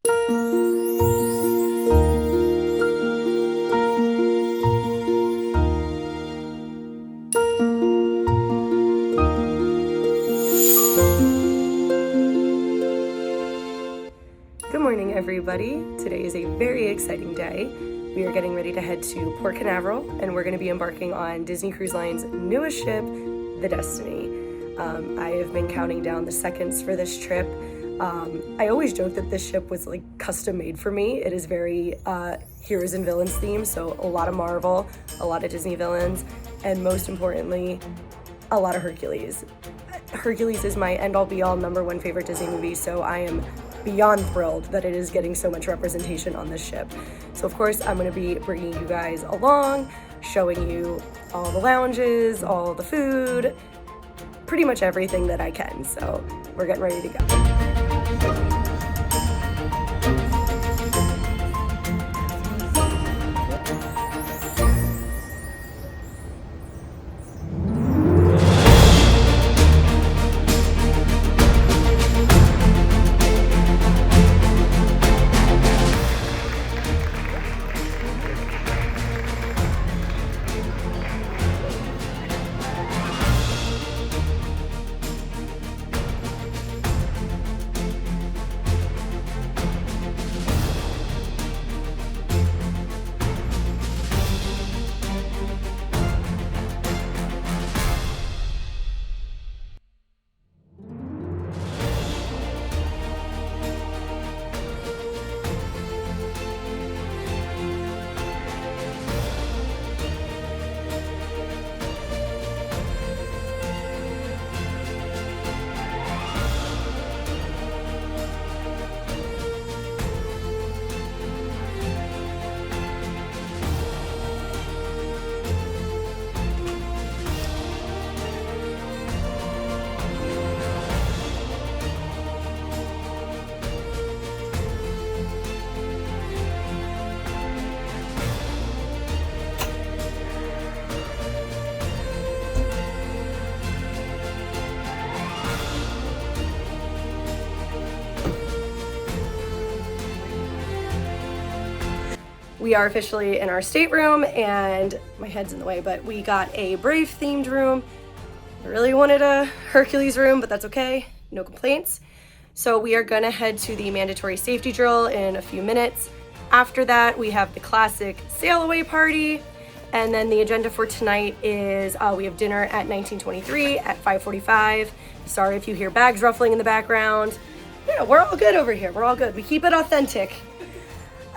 Good morning, everybody. Today is a very exciting day. We are getting ready to head to Port Canaveral, and we're going to be embarking on Disney Cruise Line's newest ship, the Destiny. I have been counting down the seconds for this trip. I always joke that this ship was like custom made for me. It is very heroes and villains themed, so a lot of Marvel, a lot of Disney villains, and most importantly, a lot of Hercules. Hercules is my end-all be-all #1 favorite Disney movie, so I am beyond thrilled that it is getting so much representation on this ship. So of course I'm going to be bringing you guys along, showing you all the lounges, all the food, pretty much everything that I can. So we're getting ready to go. We are officially in our stateroom, and my head's in the way, but we got a Brave themed room. I really wanted a Hercules room, but that's okay, no complaints. So we are gonna head to the mandatory safety drill in a few minutes. After that, we have the classic sail away party. And then the agenda for tonight is we have dinner at 1923 at 5:45. Sorry if you hear bags ruffling in the background. Yeah, we're all good over here, we're all good. We keep it authentic.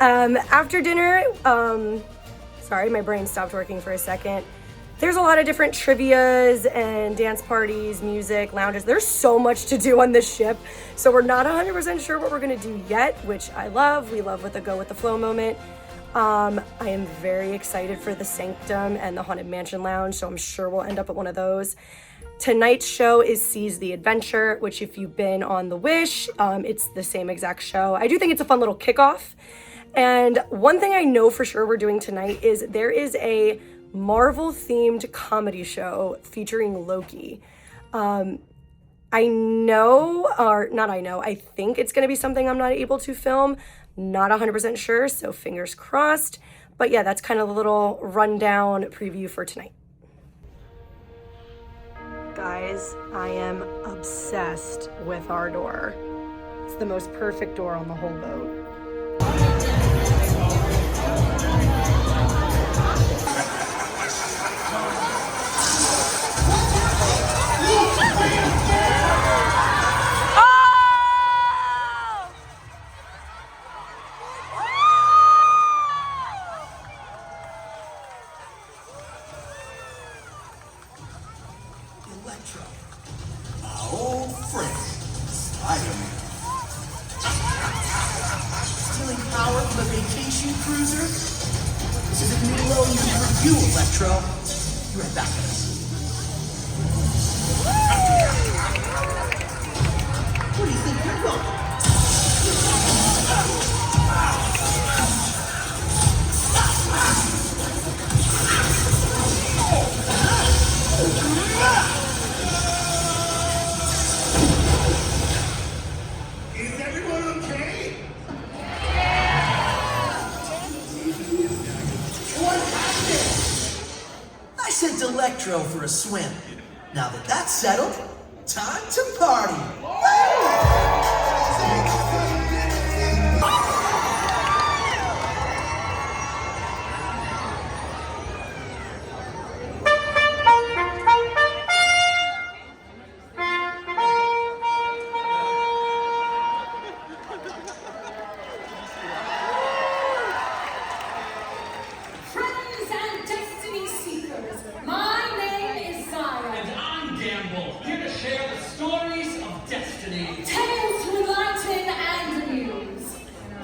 After dinner, sorry, my brain stopped working for a second. There's a lot of different trivias and dance parties, music, lounges. There's so much to do on this ship. So we're not 100% sure what we're gonna do yet, which I love. We love with the go with the flow moment. I am very excited for the Sanctum and the Haunted Mansion Lounge, so I'm sure we'll end up at one of those. Tonight's show is Seize the Adventure, which if you've been on The Wish, it's the same exact show. I do think it's a fun little kickoff. And one thing I know for sure we're doing tonight is there is a Marvel-themed comedy show featuring Loki. I think it's gonna be something I'm not able to film. Not 100% sure, so fingers crossed. But yeah, that's kind of a little rundown preview for tonight. Guys, I am obsessed with our door. It's the most perfect door on the whole boat. Electro, my old friend, Spider-Man. Stealing power from a vacation cruiser? This isn't Milo, never you, Electro. You're right back. Where do you think you're going? Is everyone okay? Electro for a swim. Now that that's settled, time to party. Friends and Destiny Seekers, my name is Zion. And I'm Gamble, here to share the stories of destiny. Tales to enlighten and amuse.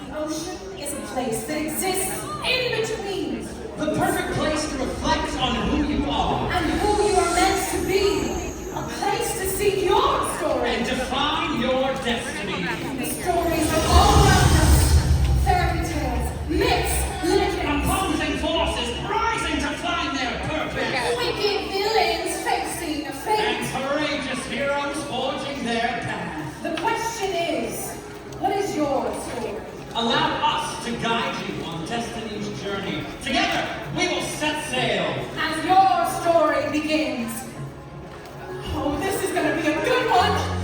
The ocean is a place that exists in between. The perfect place to reflect on who you are. And who you are meant to be. A place to seek your story. And define your destiny. The stories are all around us. Fairy tales, myths, legends. Opposing forces rising to find their purpose. Wicked villains facing fate. And courageous heroes forging their path. The question is, what is your story? Allow us to guide you on destiny's journey. Together, we will set sail. As your story begins. Oh, this is gonna be a good one.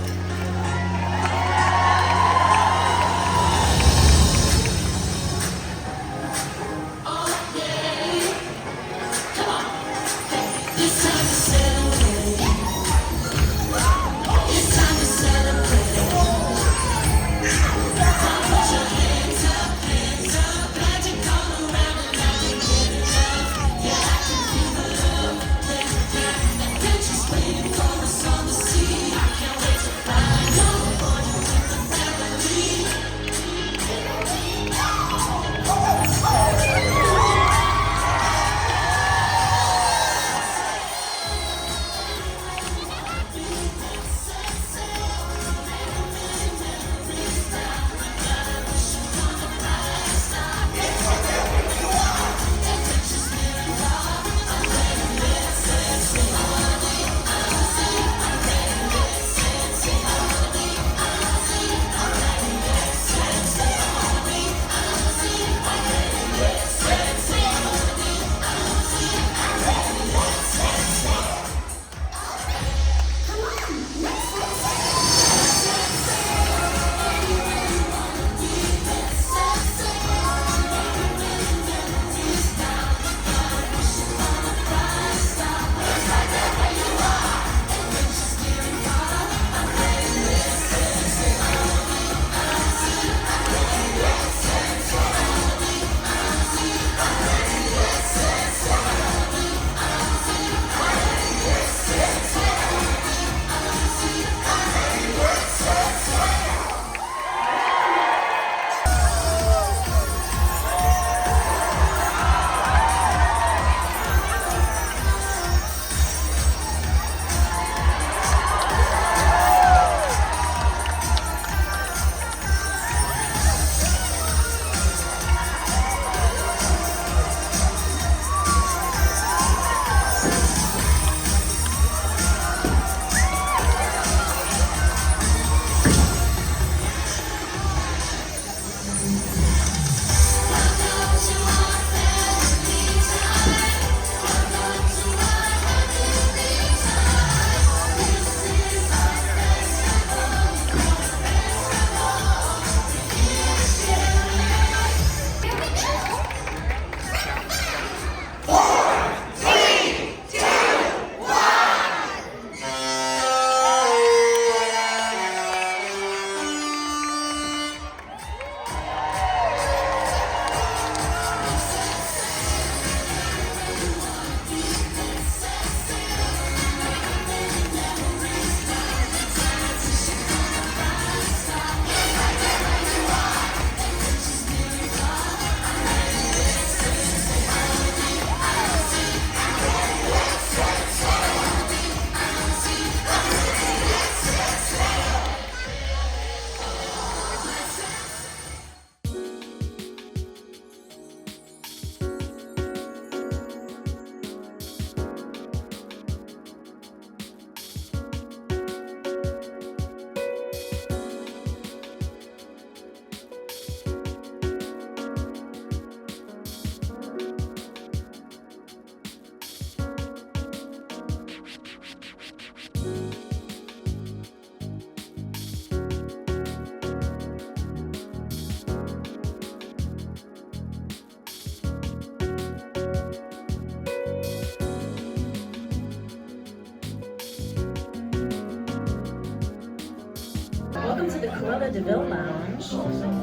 Cruella de Vil Lounge.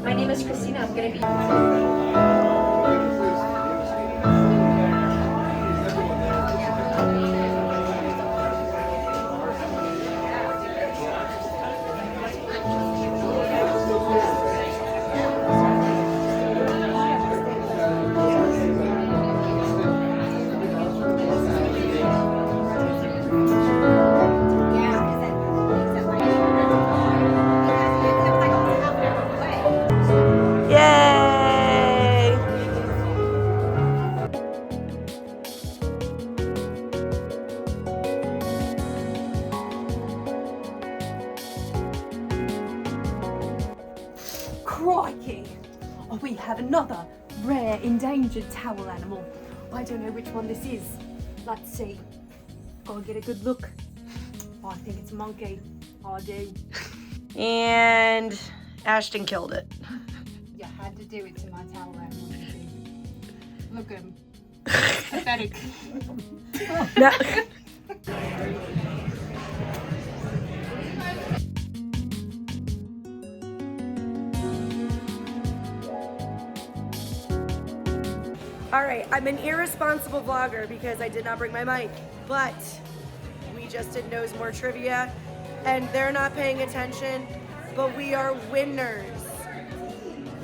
My name is Christina. I'm going to be... Yay! Crikey! Oh, we have another rare endangered towel animal. I don't know which one this is. Let's see. Gotta get a good look. Oh, I think it's a monkey. I do. And Ashton killed it. You had to do it to my towel animal. Look at him. Pathetic. No. All right, I'm an irresponsible vlogger because I did not bring my mic, but we just did Knows More Trivia, and they're not paying attention, but we are winners.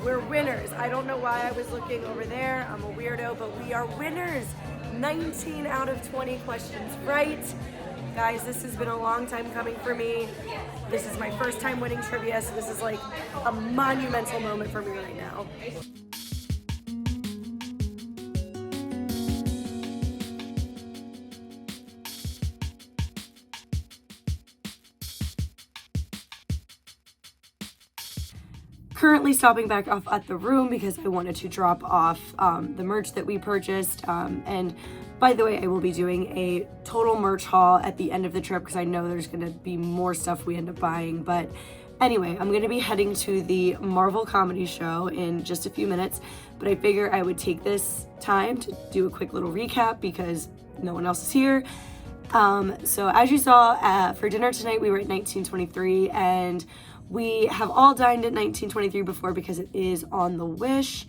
We're winners. I don't know why I was looking over there. I'm a weirdo, but we are winners. 19 out of 20 questions right. Guys, this has been a long time coming for me. This is my first time winning trivia, so this is like a monumental moment for me right now. Currently stopping back off at the room because I wanted to drop off the merch that we purchased. And by the way, I will be doing a total merch haul at the end of the trip because I know there's going to be more stuff we end up buying. But anyway, I'm going to be heading to the Marvel Comedy Show in just a few minutes. But I figure I would take this time to do a quick little recap because no one else is here. So as you saw, for dinner tonight, we were at 1923, and we have all dined at 1923 before because it is on the Wish,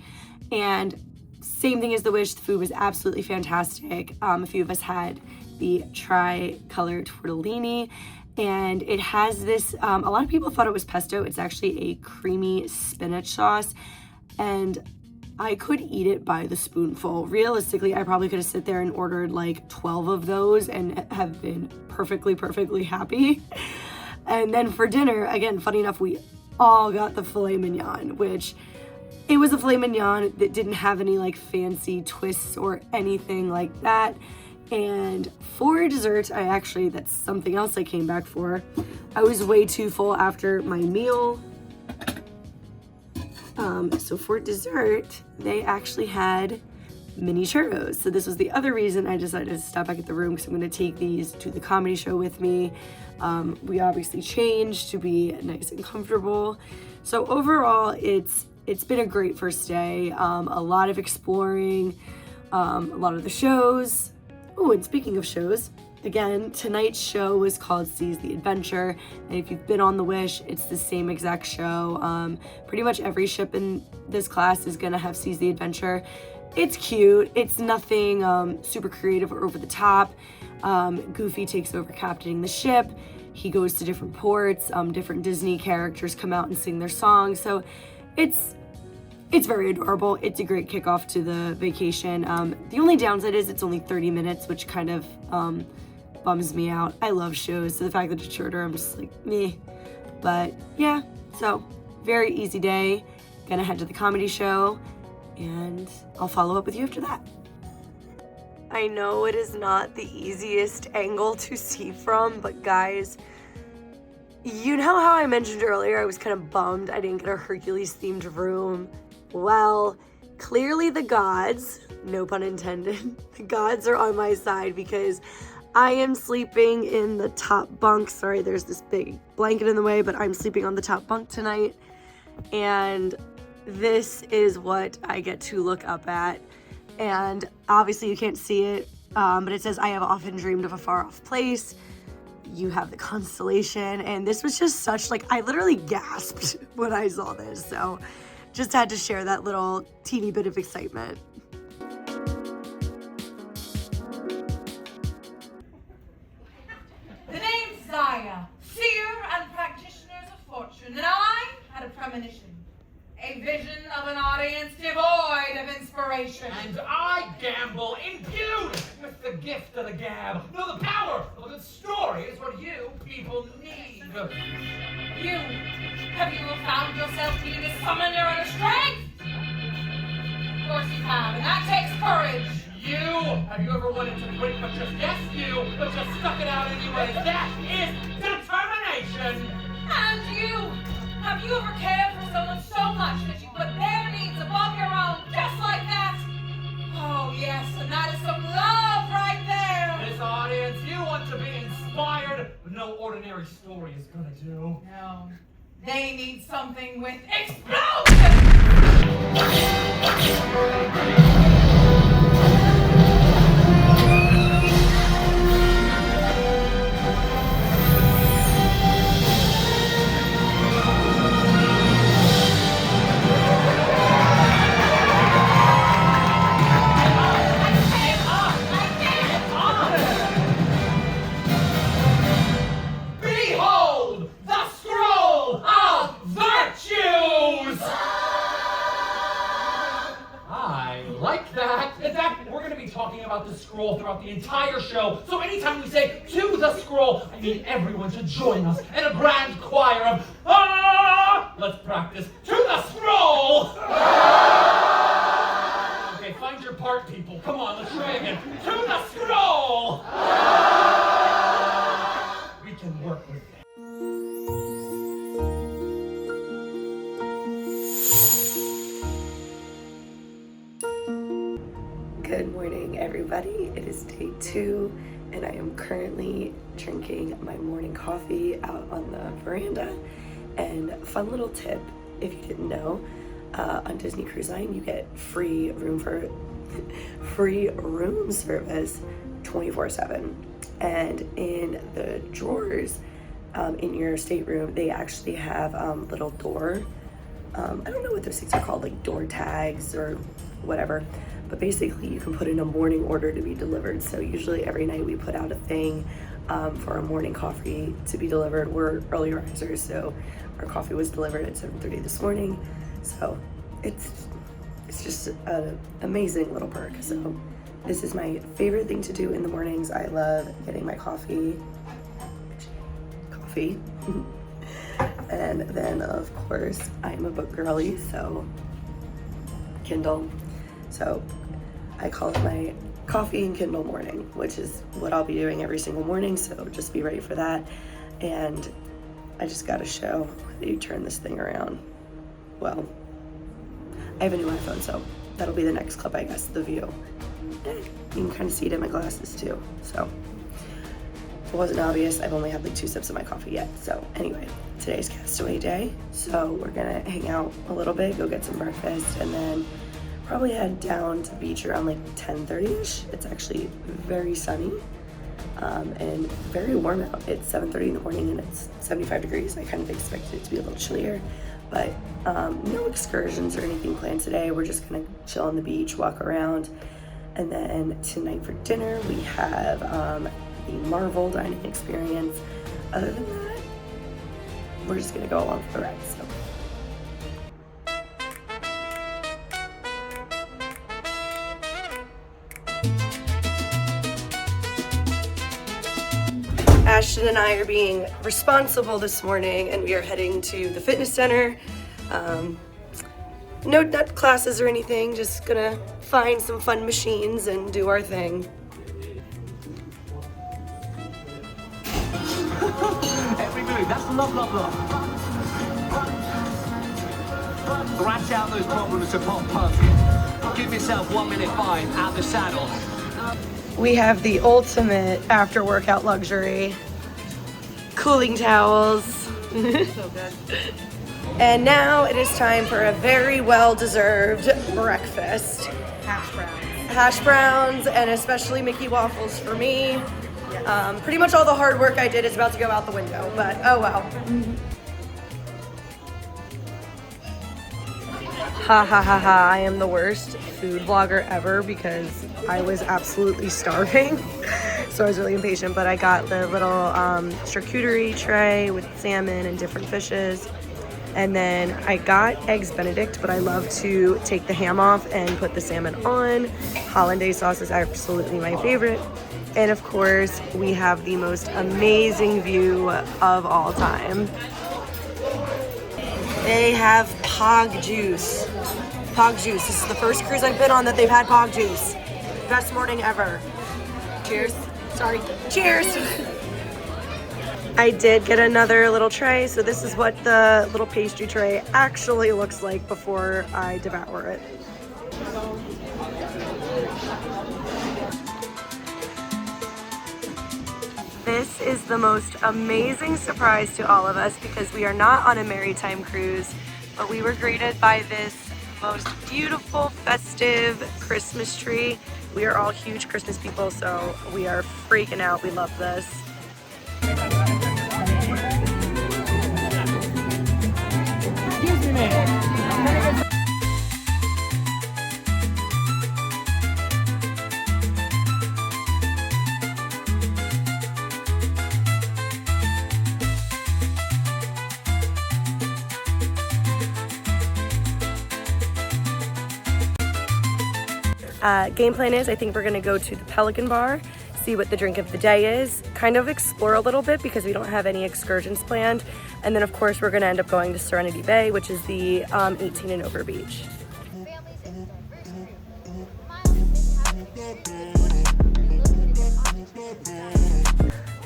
and same thing as the Wish, the food was absolutely fantastic. A few of us had the tri-color tortellini, and it has this, a lot of people thought it was pesto. It's actually a creamy spinach sauce, and I could eat it by the spoonful. Realistically, I probably could have sit there and ordered like 12 of those and have been perfectly happy. And then for dinner, again, funny enough, we all got the filet mignon, which it was a filet mignon that didn't have any like fancy twists or anything like that. And for dessert, that's something else I came back for. I was way too full after my meal. So for dessert, they actually had mini churros. So this was the other reason I decided to stop back at the room, because I'm going to take these to the comedy show with me. We obviously changed to be nice and comfortable. So overall, it's been a great first day. A lot of exploring, a lot of the shows. Oh, and speaking of shows, again, tonight's show was called Seize the Adventure, and if you've been on the Wish, it's the same exact show. Pretty much every ship in this class is gonna have Seize the Adventure. It's cute. It's nothing super creative or over the top. Goofy takes over captaining the ship. He goes to different ports. Different Disney characters come out and sing their songs. So it's very adorable. It's a great kickoff to the vacation. The only downside is it's only 30 minutes, which kind of bums me out. I love shows, so the fact that it's shorter, I'm just like, meh. But yeah, so very easy day. Gonna head to the comedy show, and I'll follow up with you after that. I know it is not the easiest angle to see from, but guys, you know how I mentioned earlier I was kind of bummed I didn't get a Hercules themed room? Well, clearly the gods, no pun intended, the gods are on my side because I am sleeping in the top bunk. Sorry, there's this big blanket in the way, but I'm sleeping on the top bunk tonight. And this is what I get to look up at. And obviously you can't see it, but it says, "I have often dreamed of a far off place." you have the constellation, and this was just such, like, I literally gasped when I saw this, so just had to share that little teeny bit of excitement. The name's Zaya, seer and practitioners of fortune, and I had a premonition. A vision of an audience devoid of inspiration. And I gamble imbued with the gift of the gab. No, the power of a good story is what you people need. You, have you found yourself needing a summoner and a strength? Of course you have, and that takes courage. Have you ever wanted to quit but just but just stuck it out anyway? That is determination. And you, have you ever cared for someone so much that you put their needs above your own, just like that? Oh yes, and that is some love right there. This audience, you want to be inspired, but no ordinary story is gonna do. No, they need something with explosion. Behold, the scroll of virtues! I like that. In fact, we're going to be talking about the scroll throughout the entire show. So anytime we say to the scroll, I need everyone to join us in a grand choir of ah! Let's practice. To the scroll! Okay, find your part, people. Come on, let's try again. To the scroll! We can work with it. Good morning, everybody. It is day 2, and I am currently drinking my morning coffee out on the veranda. And fun little tip, if you didn't know, on Disney Cruise Line, you get free room service 24/7. And in the drawers in your stateroom, they actually have little door, I don't know what those things are called, like door tags or whatever. But basically, you can put in a morning order to be delivered. So usually every night we put out a thing for a morning coffee to be delivered. We're early risers, so our coffee was delivered at 7:30 this morning. So it's just an amazing little perk. So this is my favorite thing to do in the mornings. I love getting my coffee. And then of course, I'm a book girly, so Kindle. So I call it my coffee and Kindle morning, which is what I'll be doing every single morning. So just be ready for that. And I just got to show how you turn this thing around. Well, I have a new iPhone, so that'll be the next clip, I guess, the view. You can kind of see it in my glasses too. So if it wasn't obvious, I've only had like 2 sips of my coffee yet. So anyway, today's Castaway Day. So we're gonna hang out a little bit, go get some breakfast, and then probably head down to the beach around like 10:30ish. It's actually very sunny and very warm out. It's 7:30 in the morning and it's 75 degrees. I kind of expected it to be a little chillier, but no excursions or anything planned today. We're just gonna chill on the beach, walk around, and then tonight for dinner we have the Marvel dining experience. Other than that, we're just gonna go along for the ride. So. Ashton and I are being responsible this morning, and we are heading to the fitness center. No nut classes or anything, just gonna find some fun machines and do our thing. Every move, that's the love. Thrash out those problems to pop punt. Give yourself 1 minute 5 out the saddle. We have the ultimate after workout luxury. Cooling towels. So good. And now it is time for a very well-deserved breakfast. Hash browns. Hash browns and especially Mickey waffles for me. Pretty much all the hard work I did is about to go out the window, but oh well. Ha ha ha ha, I am the worst food vlogger ever because I was absolutely starving. So I was really impatient, but I got the little charcuterie tray with salmon and different fishes. And then I got Eggs Benedict, but I love to take the ham off and put the salmon on. Hollandaise sauce is absolutely my favorite. And of course, we have the most amazing view of all time. They have Pog Juice. Pog Juice. This is the first cruise I've been on that they've had Pog Juice. Best morning ever. Cheers. Sorry. Cheers. I did get another little tray, so this is what the little pastry tray actually looks like before I devour it. This is the most amazing surprise to all of us because we are not on a maritime cruise, but we were greeted by this most beautiful, festive Christmas tree. We are all huge Christmas people, so we are freaking out. We love this. Excuse me, man. Game plan is I think we're gonna go to the Pelican Bar, see what the drink of the day is, kind of explore a little bit because we don't have any excursions planned. And then of course we're gonna end up going to Serenity Bay, which is the 18 and over beach.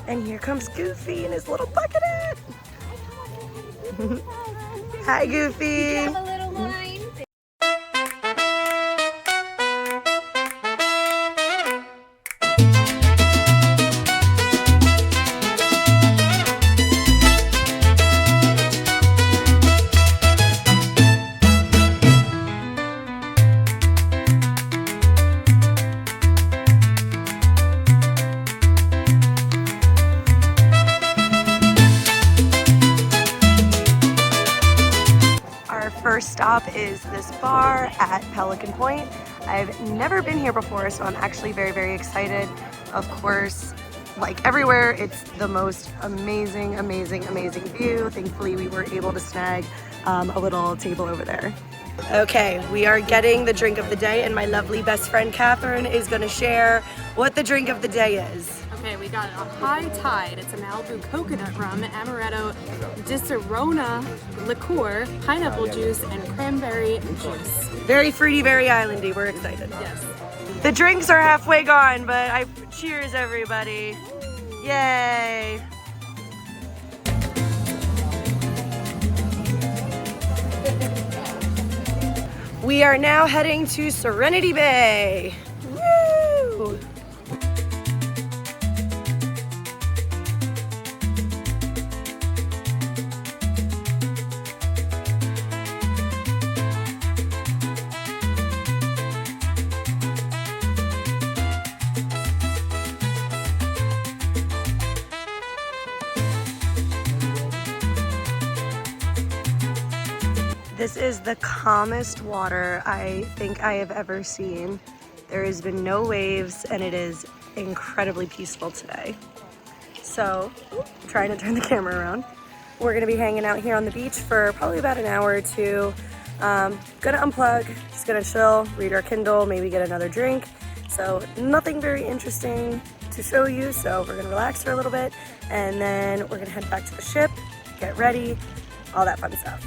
And here comes Goofy in his little bucket hat. Hi Goofy. Have a little wine. First stop is this bar at Pelican Point. I've never been here before, so I'm actually very, very excited. Of course, like everywhere, it's the most amazing, amazing, amazing view. Thankfully, we were able to snag a little table over there. Okay, we are getting the drink of the day, and my lovely best friend Catherine is going to share what the drink of the day is. Okay, we got a High Tide. It's a Malibu coconut rum, amaretto di Serrano liqueur, pineapple juice, and cranberry juice. Very fruity, very islandy. We're excited. Yes. The drinks are halfway gone, but cheers everybody. Yay. We are now heading to Serenity Bay. Woo! This is the calmest water I think I have ever seen. There has been no waves and it is incredibly peaceful today. So, I'm trying to turn the camera around. We're gonna be hanging out here on the beach for probably about an hour or two. Gonna unplug, just gonna chill, read our Kindle, maybe get another drink. So nothing very interesting to show you, so we're gonna relax for a little bit and then we're gonna head back to the ship, get ready, all that fun stuff.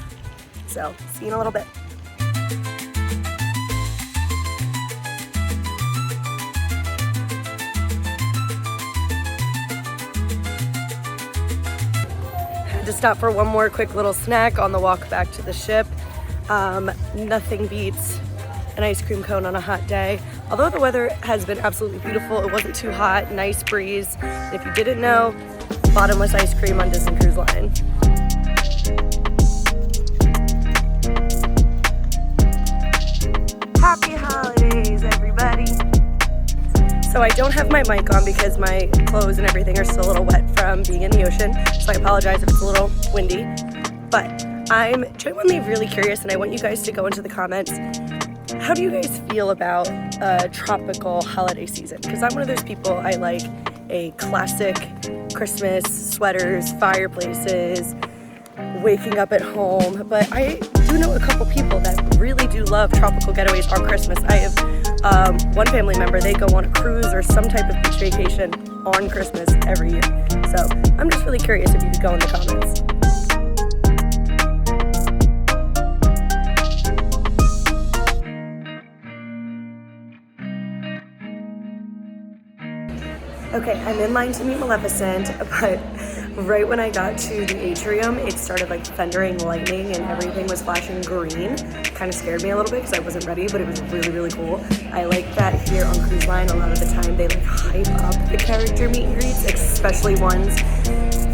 So, see you in a little bit. Had to stop for one more quick little snack on the walk back to the ship. Nothing beats an ice cream cone on a hot day. Although the weather has been absolutely beautiful, it wasn't too hot, nice breeze. And if you didn't know, bottomless ice cream on Disney Cruise Line. Happy holidays, everybody. So I don't have my mic on because my clothes and everything are still a little wet from being in the ocean. So I apologize if it's a little windy. But I'm genuinely really curious, and I want you guys to go into the comments. How do you guys feel about a tropical holiday season? Because I'm one of those people, I like a classic Christmas, sweaters, fireplaces, waking up at home. But I do know a couple people that really do love tropical getaways on Christmas. I have one family member, they go on a cruise or some type of beach vacation on Christmas every year. So I'm just really curious if you could go in the comments. Okay, I'm in line to meet Maleficent, but right when I got to the atrium, it started like thundering lightning and everything was flashing green. Kind of scared me a little bit because I wasn't ready, but it was really, really cool. I like that here on Cruise Line, a lot of the time they like hype up the character meet and greets, especially ones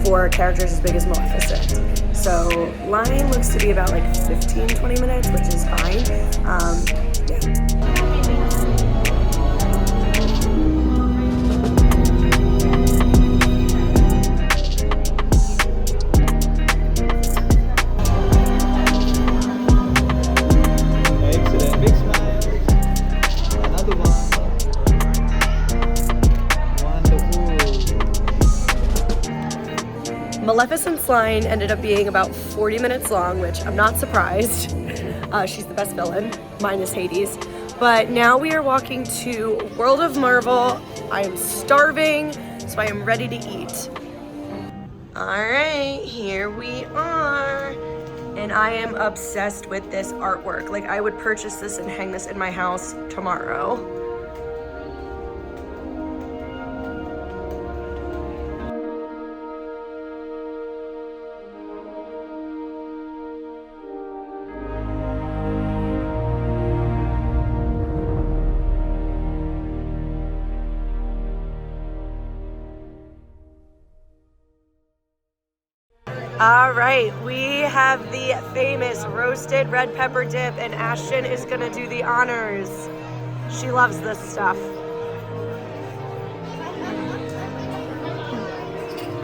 for characters as big as Maleficent. So line looks to be about like 15-20 minutes, which is fine. Yeah. Maleficent's line ended up being about 40 minutes long, which I'm not surprised. She's the best villain, minus Hades. But now we are walking to World of Marvel. I am starving, so I am ready to eat. All right, here we are. And I am obsessed with this artwork. Like, I would purchase this and hang this in my house tomorrow. All right, we have the famous roasted red pepper dip, and Ashton is gonna do the honors. She loves this stuff.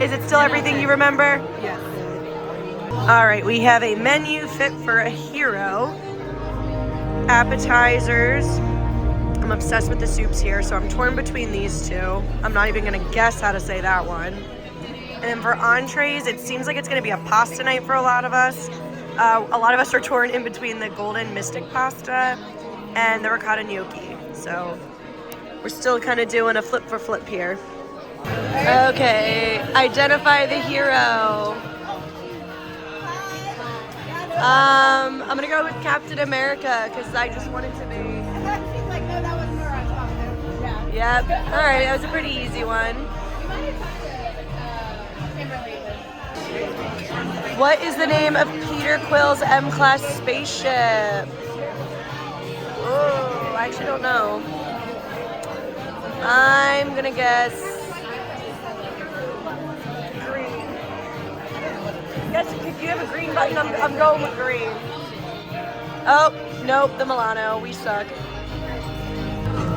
Is it still everything you remember? Yes. All right, we have a menu fit for a hero. Appetizers. I'm obsessed with the soups here, so I'm torn between these two. I'm not even gonna guess how to say that one. And then for entrees, it seems like it's gonna be a pasta night for a lot of us. A lot of us are torn in between the golden mystic pasta and the ricotta gnocchi. So we're still kind of doing a flip for flip here. Okay, identify the hero. I'm gonna go with Captain America because I just wanted to be. She's like, no, that was her I talked to. Yeah. Yep. All right, that was a pretty easy one. What is the name of Peter Quill's M-Class spaceship? Oh, I actually don't know. I'm gonna guess green. Yes, if you have a green button, I'm going with green. Oh, nope, the Milano. We suck.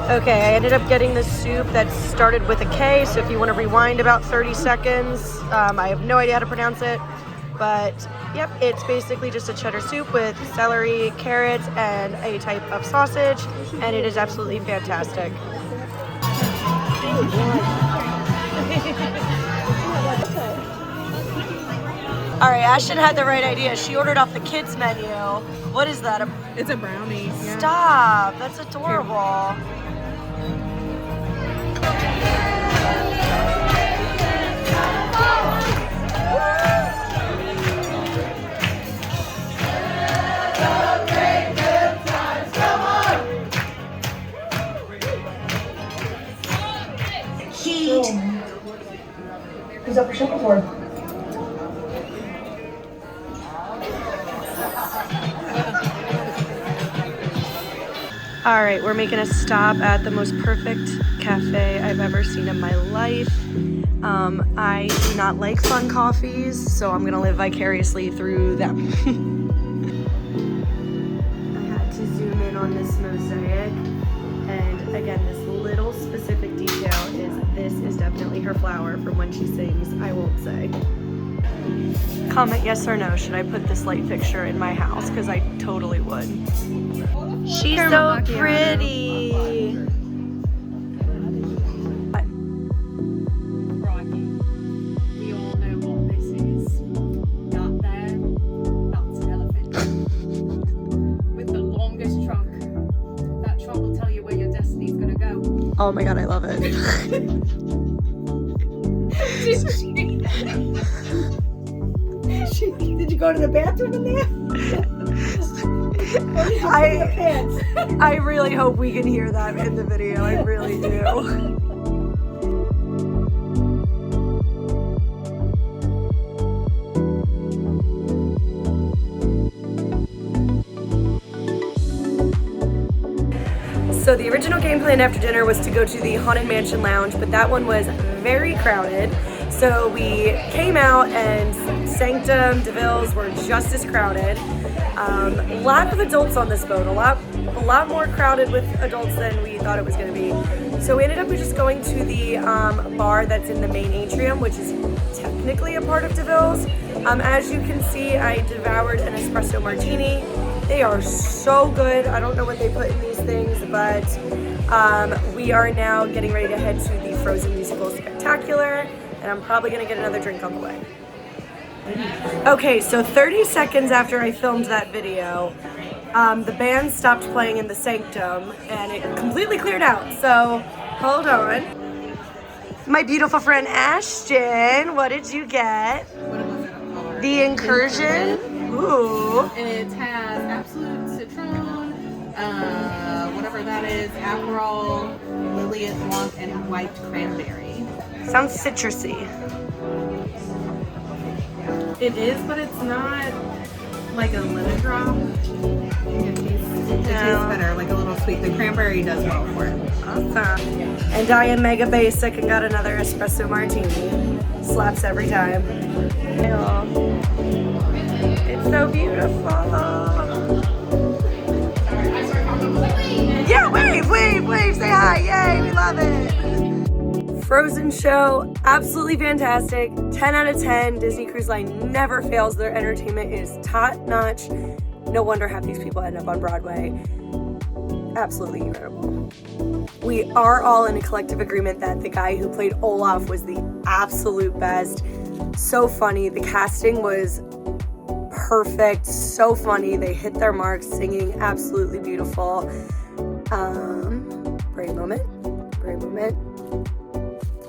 Okay, I ended up getting the soup that started with a K, so if you want to rewind about 30 seconds, I have no idea how to pronounce it, but yep, it's basically just a cheddar soup with celery, carrots, and a type of sausage, and it is absolutely fantastic. All right, Ashton had the right idea. She ordered off the kids menu. What is that? It's a brownie. Yeah. Stop, that's adorable. Heat. Who's up for ship before? All right, we're making a stop at the most perfect cafe I've ever seen in my life. I do not like fun coffees, so I'm gonna live vicariously through them. I had to zoom in on this mosaic, And again, this little specific detail this is definitely her flower from when she sings, I won't say. Comment yes or no, should I put this light fixture in my house? Because I totally would. She's so pretty. We all know what this is. That there, that's an elephant. With the longest trunk. That trunk will tell you where your destiny's gonna go. Oh my god, I love it. Did you go to the bathroom in there? I really hope we can hear that in the video. I really do. So the original game plan after dinner was to go to the Haunted Mansion Lounge, but that one was very crowded. So we came out and Sanctum, DeVille's were just as crowded. A lot of adults on this boat, a lot more crowded with adults than we thought it was going to be. So we ended up just going to the bar that's in the main atrium, which is technically a part of DeVille's. As you can see, I devoured an espresso martini. They are so good. I don't know what they put in these things, but we are now getting ready to head to the Frozen Musical Spectacular, and I'm probably gonna get another drink on the way. Okay, so 30 seconds after I filmed that video, the band stopped playing in the Sanctum, and it completely cleared out, so hold on. My beautiful friend Ashton, what did you get? The Incursion? Ooh. And it has Absolute Citron, whatever that is, Aperol, Lillet Blanc, and white cranberry. Sounds citrusy. It is, but it's not like a lemon drop. It tastes better, like a little sweet. The cranberry does well for it. Awesome. And I am mega basic and got another espresso martini. Slaps every time. It's so beautiful. Yeah, wave, say hi. Yay, we love it. Frozen show, absolutely fantastic. 10 out of 10. Disney Cruise Line never fails. Their entertainment is top notch. No wonder half these people end up on Broadway. Absolutely incredible. We are all in a collective agreement that the guy who played Olaf was the absolute best. So funny. The casting was perfect, so funny. They hit their marks, singing absolutely beautiful. Great moment.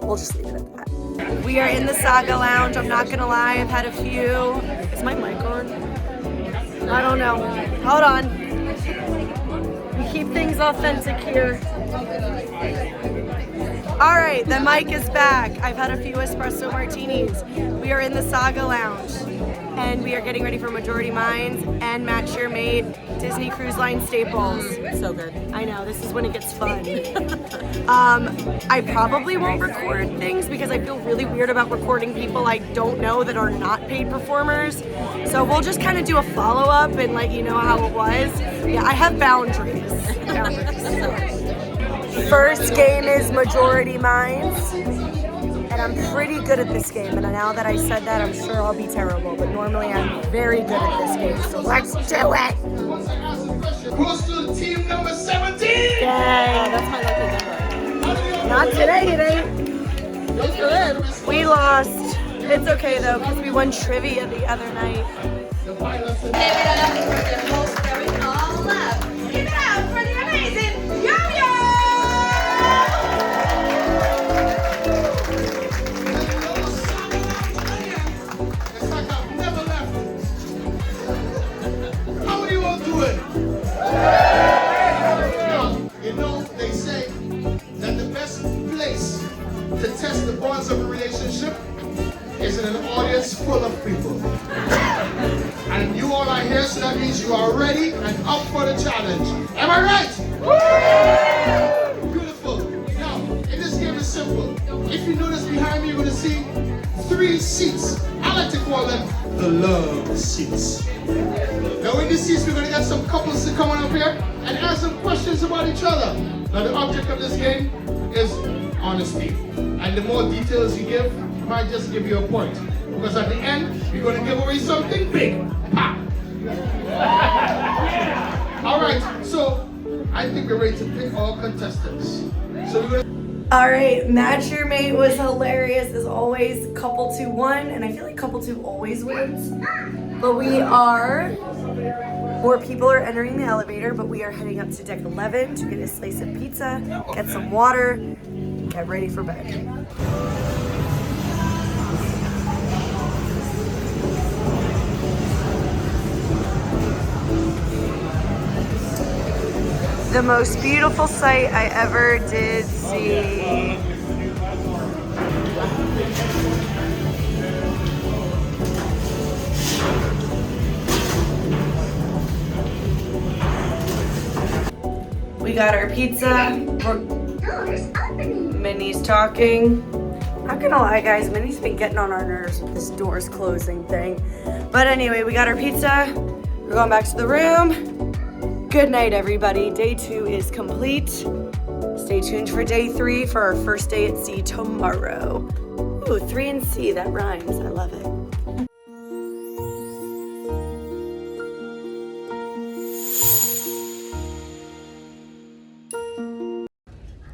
We'll just leave it at that. We are in the Saga Lounge. I'm not gonna lie, I've had a few. Is my mic on? I don't know. Hold on. We keep things authentic here. All right, the mic is back. I've had a few espresso martinis. We are in the Saga Lounge, and we are getting ready for Majority Minds and Match Your Mate Disney Cruise Line staples. So good. I know, this is when it gets fun. I probably won't record things because I feel really weird about recording people I don't know that are not paid performers. So we'll just kind of do a follow-up and let you know how it was. Yeah, I have boundaries. First game is Majority Minds. And I'm pretty good at this game, and now that I said that, I'm sure I'll be terrible, but normally I'm very good at this game, so let's do it! Goes to team number 17! Yay! That's my lucky number. Not today, it ain't. We lost. It's okay though, because we won trivia the other night. Give it up for the most going all up. Give it up for the amazing Yo-Yo! How are you all doing? You know, they say that the best place to test the bonds of a relationship is in an audience full of people. And you all are here, so that means you are ready and up for the challenge. Am I right? Beautiful. Now, in this game is simple. If you notice behind me, you're going to see 3 seats. I like to call them the love seats. Now, in this season, we're going to get some couples to come on up here and ask some questions about each other. Now, the object of this game is honesty. And the more details you give, might just give you a point. Because at the end, we're going to give away something big. Ha! All right, so I think we're ready to pick all contestants. So we're going to... All right, Match Your Mate was hilarious as always. Couple 2 won, and I feel like couple 2 always wins. But more people are entering the elevator, but we are heading up to deck 11 to get a slice of pizza, get some water, get ready for bed. The most beautiful sight I ever did see. We got our pizza. Minnie's talking. Not gonna lie, guys, Minnie's been getting on our nerves with this doors closing thing. But anyway, we got our pizza. We're going back to the room. Good night, everybody. Day 2 is complete. Stay tuned for day 3 for our first day at sea tomorrow. Ooh, 3 and C, that rhymes. I love it.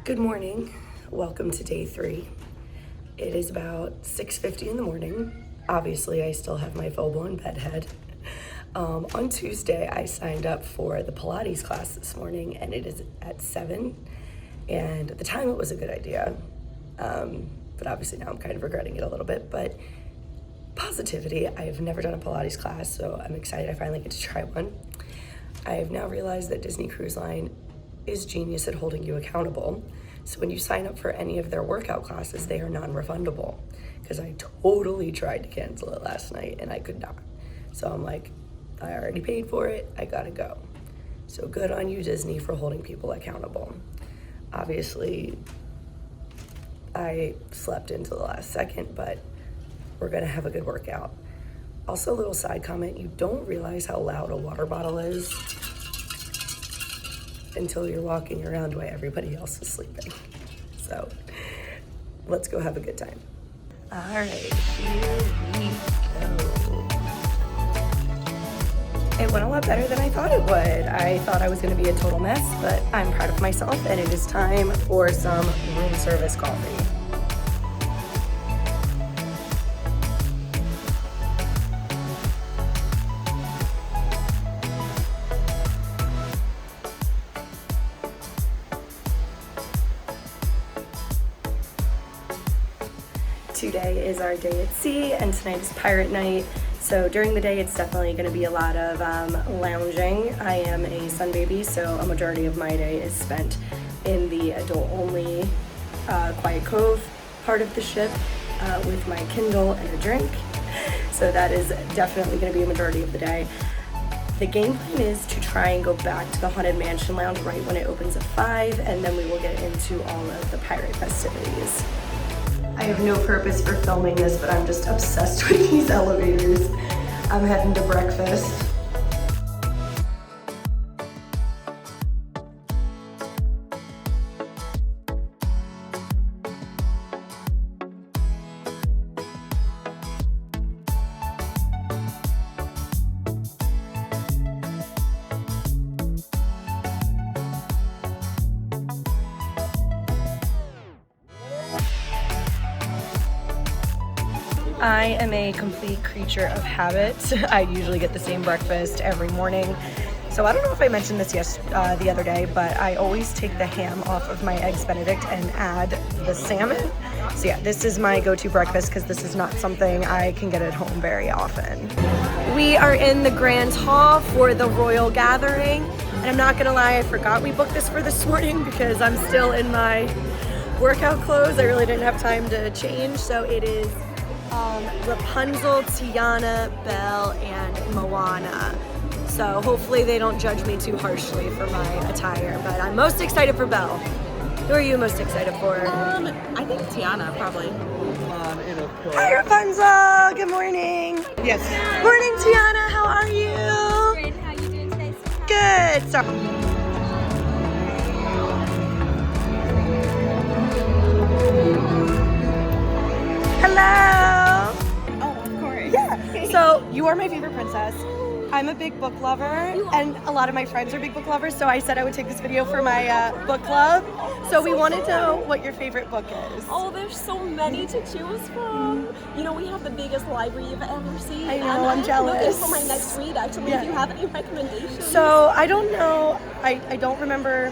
Good morning. Welcome to day 3. It is about 6:50 in the morning. Obviously, I still have my full-blown bedhead. On Tuesday, I signed up for the Pilates class this morning, and it is at 7. And at the time, it was a good idea. But obviously now I'm kind of regretting it a little bit. But positivity, I have never done a Pilates class, so I'm excited I finally get to try one. I have now realized that Disney Cruise Line is genius at holding you accountable. So when you sign up for any of their workout classes, they are non-refundable. Because I totally tried to cancel it last night, and I could not. So I'm like, I already paid for it, I gotta go. So good on you, Disney, for holding people accountable. Obviously, I slept into the last second, but we're gonna have a good workout. Also, a little side comment, you don't realize how loud a water bottle is until you're walking around while everybody else is sleeping. So let's go have a good time. All right, here we go. It went a lot better than I thought it would. I thought I was gonna be a total mess, but I'm proud of myself, and it is time for some room service coffee. Today is our day at sea, and tonight is pirate night. So during the day, it's definitely going to be a lot of lounging. I am a sun baby, so a majority of my day is spent in the adult-only Quiet Cove part of the ship with my Kindle and a drink. So that is definitely going to be a majority of the day. The game plan is to try and go back to the Haunted Mansion Lounge right when it opens at 5, and then we will get into all of the pirate festivities. I have no purpose for filming this, but I'm just obsessed with these elevators. I'm heading to breakfast. I am a complete creature of habit. I usually get the same breakfast every morning. So I don't know if I mentioned this the other day, but I always take the ham off of my Eggs Benedict and add the salmon. So yeah, this is my go-to breakfast because this is not something I can get at home very often. We are in the Grand Hall for the Royal Gathering. And I'm not gonna lie, I forgot we booked this for this morning because I'm still in my workout clothes. I really didn't have time to change. So it is Rapunzel, Tiana, Belle, and Moana. So hopefully they don't judge me too harshly for my attire, but I'm most excited for Belle. Who are you most excited for? I think Tiana, probably. Hi Rapunzel, good morning. Yes. Morning Tiana, how are you? Great, how you Good. So hello. Oh, of course. Yeah. So you are my favorite princess. I'm a big book lover, and a lot of my friends are big book lovers, so I said I would take this video for my book club. So we wanted to know what your favorite book is. Oh, there's so many to choose from. You know, we have the biggest library you've ever seen. I know, and I'm jealous. Looking for my next read, actually, Yeah. if you have any recommendations. So I don't know, I don't remember,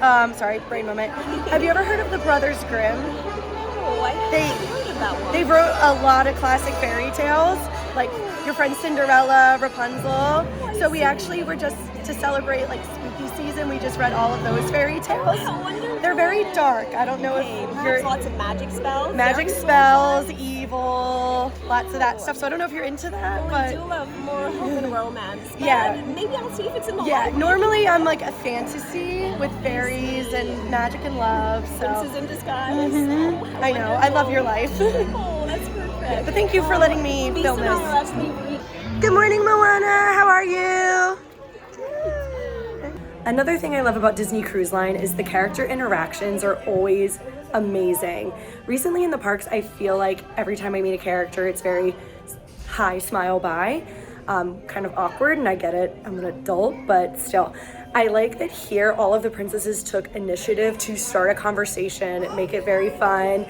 sorry, brain moment. Have you ever heard of the Brothers Grimm? Oh, I haven't They- heard of that one. They wrote a lot of classic fairy tales, like your friend Cinderella, Rapunzel. So we actually were just to celebrate like spooky season. We just read all of those fairy tales. How wonderful. They're very dark. I don't know Okay, if perhaps you're lots of magic spells. magic Very spells, fun. evil, lots of that stuff. So I don't know if you're into that, Well, I do but love more hope and romance. But Yeah. maybe I'll see if it's in the yeah. library. Normally I'm like a fantasy with fairies and magic and love. So Princes in disguise. Mhm. Oh, how I know. I love your life. Oh, that's perfect. But thank you for letting me Lisa film and I this. are actually reading. Good morning, Moana. How are you? Another thing I love about Disney Cruise Line is the character interactions are always amazing. Recently in the parks, I feel like every time I meet a character, it's very hi, smile, bye. Kind of awkward, and I get it. I'm an adult, but still. I like that here all of the princesses took initiative to start a conversation, make it very fun.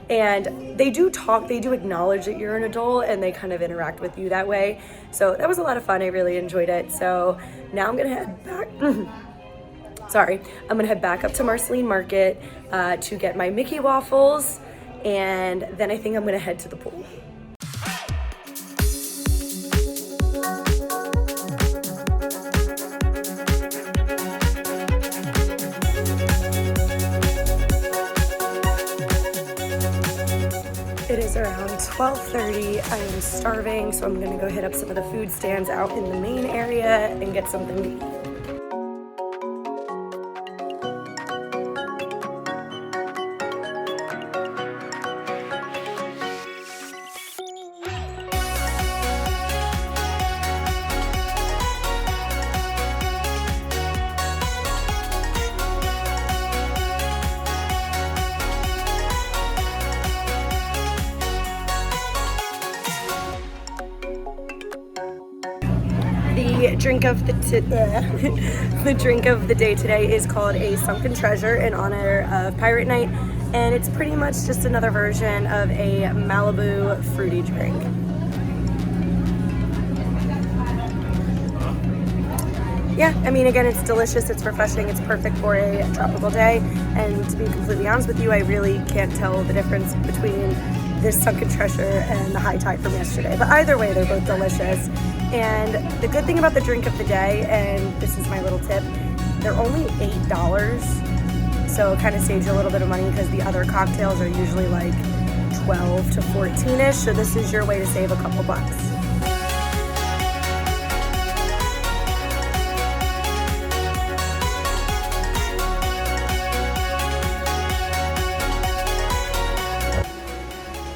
And they do talk, they do acknowledge that you're an adult, and they kind of interact with you that way. So that was a lot of fun. I really enjoyed it. So now I'm gonna head back. Sorry, I'm gonna head back up to Marceline Market to get my Mickey waffles, and then I think I'm gonna head to the pool. It is around 12:30. I am starving, so I'm gonna go hit up some of the food stands out in the main area and get something to eat. The drink of the drink of the day today is called a Sunken Treasure in honor of Pirate Night, and it's pretty much just another version of a Malibu fruity drink. Yeah, I mean, again, it's delicious, it's refreshing, it's perfect for a tropical day, and to be completely honest with you, I really can't tell the difference between this Sunken Treasure and the High Tide from yesterday. But either way, they're both delicious. And the good thing about the drink of the day, and this is my little tip, they're only $8. So it kind of saves you a little bit of money because the other cocktails are usually like 12 to 14-ish. So this is your way to save a couple bucks.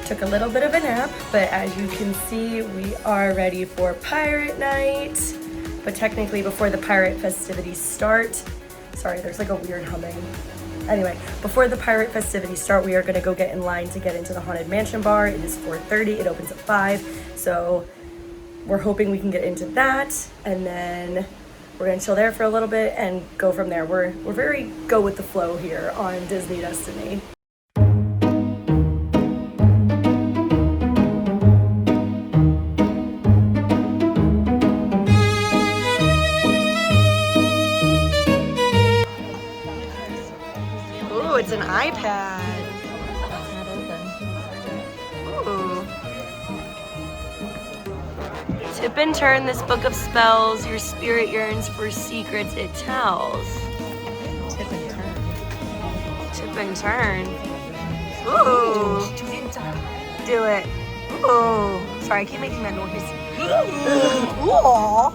Took a little bit of a nap, but as you can see, we are ready for Pirate Night. But technically before the pirate festivities start, sorry, there's like a weird humming. Anyway, before the pirate festivities start, we are gonna go get in line to get into the Haunted Mansion bar. It is 4:30, it opens at 5. So we're hoping we can get into that, and then we're gonna chill there for a little bit and go from there. We're very go with the flow here on Disney Destiny. Ooh, it's an iPad. Ooh. Tip and turn this book of spells. Your spirit yearns for secrets it tells. Tip and turn. Tip and turn. Ooh. Do it. Ooh. Sorry, I keep making that noise. Ooh.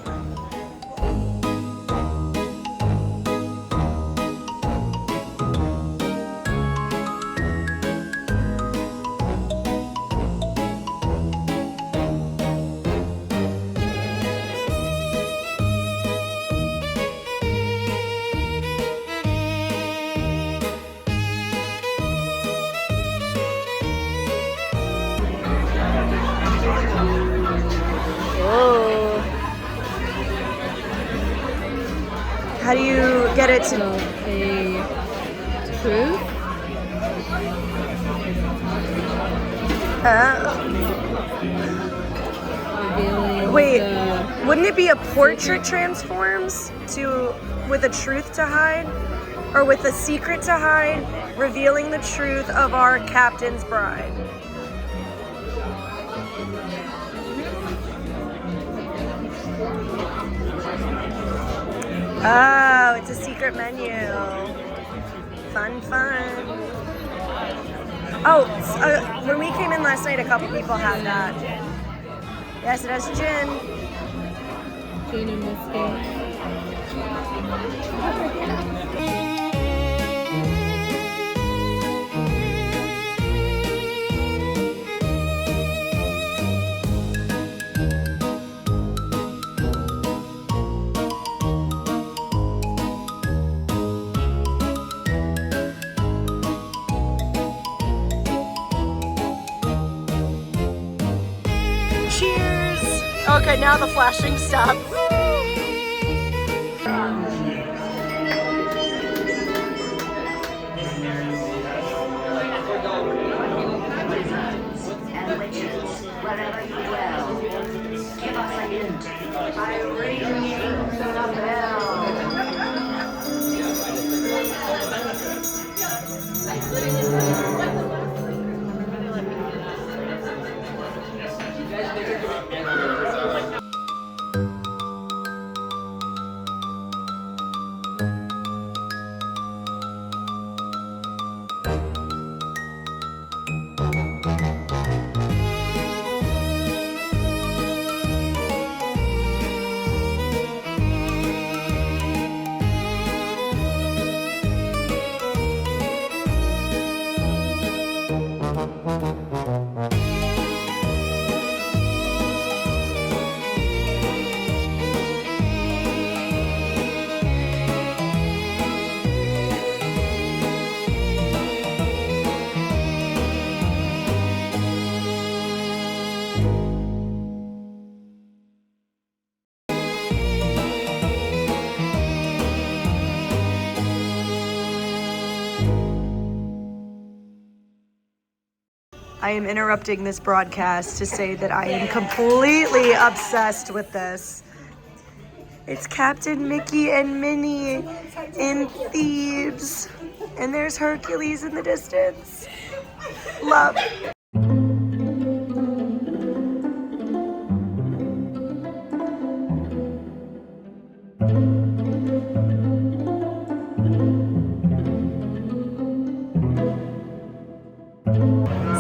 How do you get it to... A truth? Wait, wouldn't it be a portrait transforms to with a truth to hide? Or with a secret to hide, revealing the truth of our captain's bride? Oh, it's a secret menu. Fun, fun. Oh, when we came in last night, a couple people had that. Yes, it has gin. Gin and whiskey. Okay, now the flashing stops. And witches, wherever you dwell, give us a hint. I ring the bell. I am interrupting this broadcast to say that I am completely obsessed with this. It's Captain Mickey and Minnie in Thebes. And there's Hercules in the distance. Love.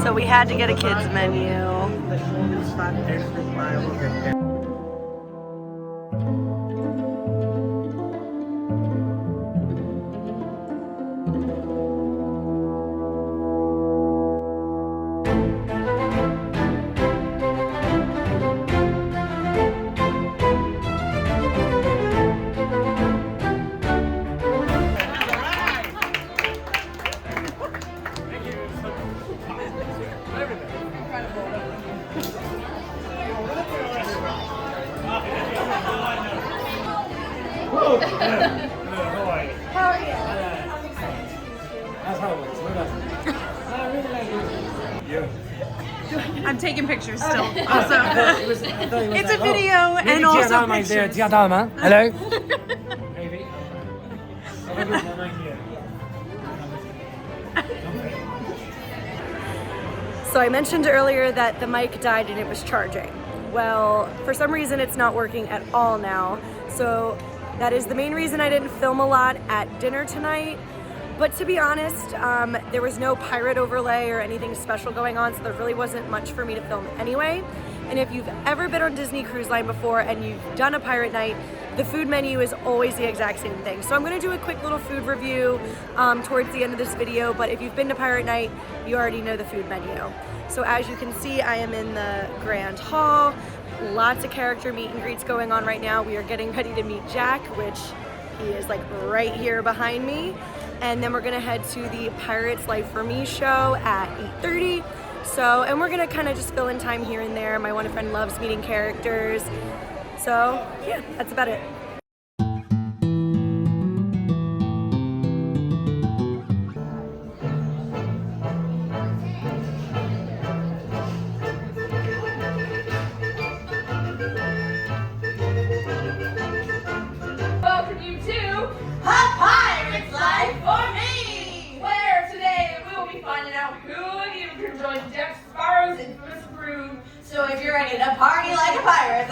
So we had to get a kids menu. I'm taking pictures still. Also, it's a video and also pictures. Hello. So I mentioned earlier that the mic died and it was charging. Well, for some reason it's not working at all now. So that is the main reason I didn't film a lot at dinner tonight. But to be honest, there was no pirate overlay or anything special going on, so there really wasn't much for me to film anyway. And if you've ever been on Disney Cruise Line before and you've done a pirate night, the food menu is always the exact same thing. So I'm gonna do a quick little food review towards the end of this video, but if you've been to Pirate Night, you already know the food menu. So as you can see, I am in the Grand Hall. Lots of character meet and greets going on right now. We are getting ready to meet Jack, which he is like right here behind me. And then we're gonna head to the Pirates Life for Me show at 8:30. So, and we're gonna kind of just fill in time here and there. My one friend loves meeting characters. So, yeah, that's about it.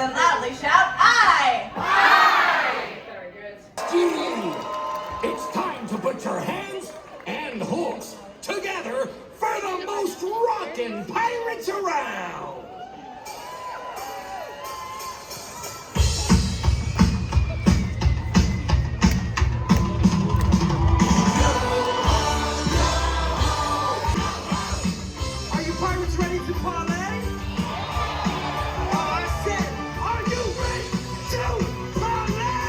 then loudly shout aye! Dude, it's time to put your hands and hooks together for the most rockin' pirates around. Are you pirates ready to parlay? I said, are you ready to parlay?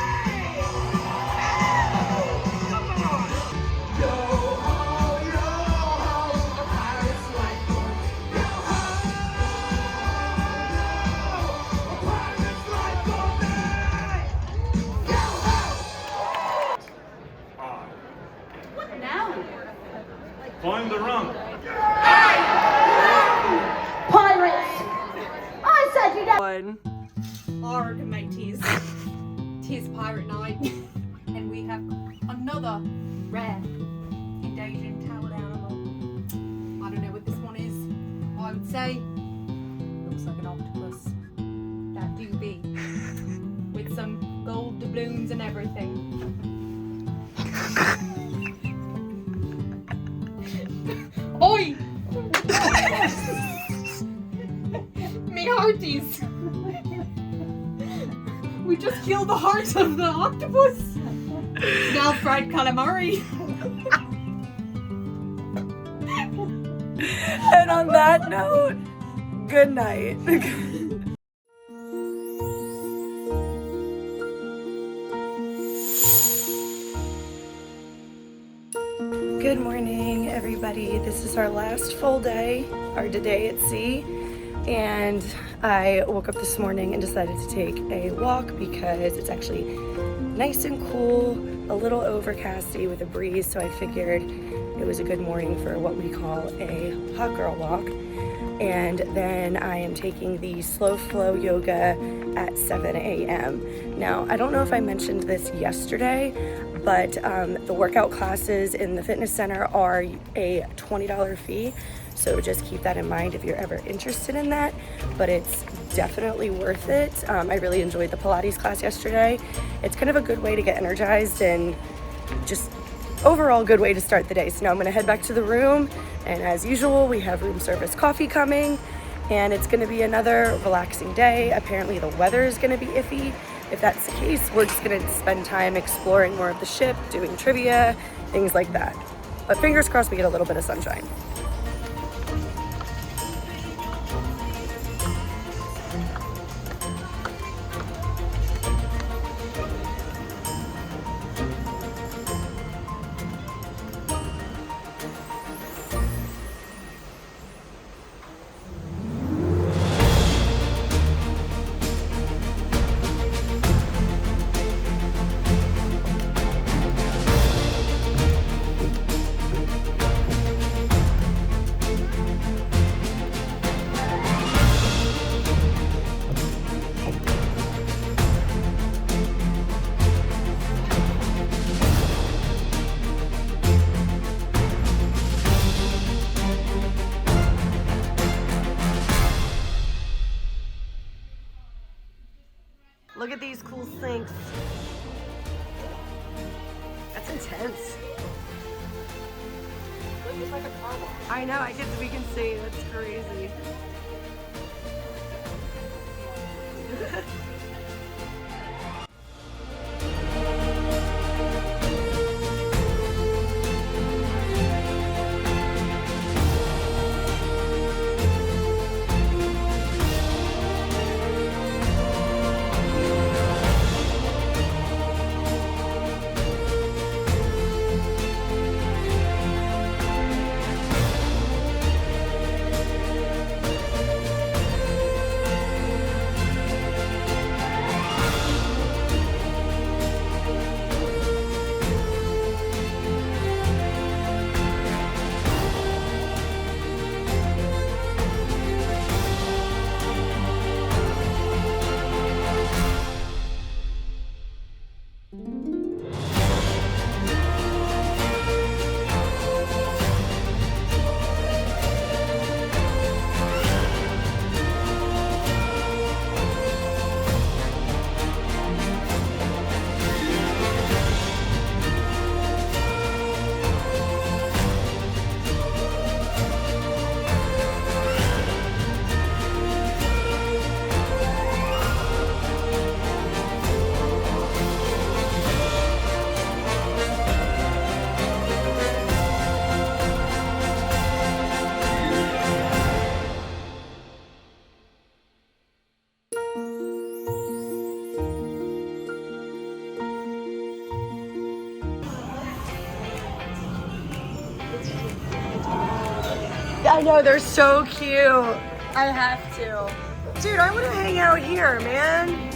Come on! Yo ho, a pirate's life. Yo ho, a pirate's life for me. Yo ho! What now? Find the rum. Pirates! I said you don't. Arg, mateys. 'Tis pirate night, and we have another rare endangered towel animal. I don't know what this one is. I would say looks like an octopus. That do be with some gold doubloons and everything. Oi! Me hearties! We just killed the heart of the octopus! Now fried calamari! And on that note, good night. Good morning, everybody. This is our last full day, our day at sea. And I woke up this morning and decided to take a walk because it's actually nice and cool, a little overcasty with a breeze. So I figured it was a good morning for what we call a hot girl walk. And then I am taking the slow flow yoga at 7 a.m. Now, I don't know if I mentioned this yesterday, but the workout classes in the fitness center are a $20 fee. So just keep that in mind if you're ever interested in that, but it's definitely worth it. I really enjoyed the Pilates class yesterday. It's kind of a good way to get energized and just overall good way to start the day. So now I'm gonna head back to the room, and as usual, we have room service coffee coming, and it's gonna be another relaxing day. Apparently the weather is gonna be iffy. If that's the case, we're just gonna spend time exploring more of the ship, doing trivia, things like that. But fingers crossed we get a little bit of sunshine. Look at these cool sinks. That's intense. It's like a car wash. I know, we can see, that's crazy. I know, they're so cute. I have to. Dude, I want to hang out here, man.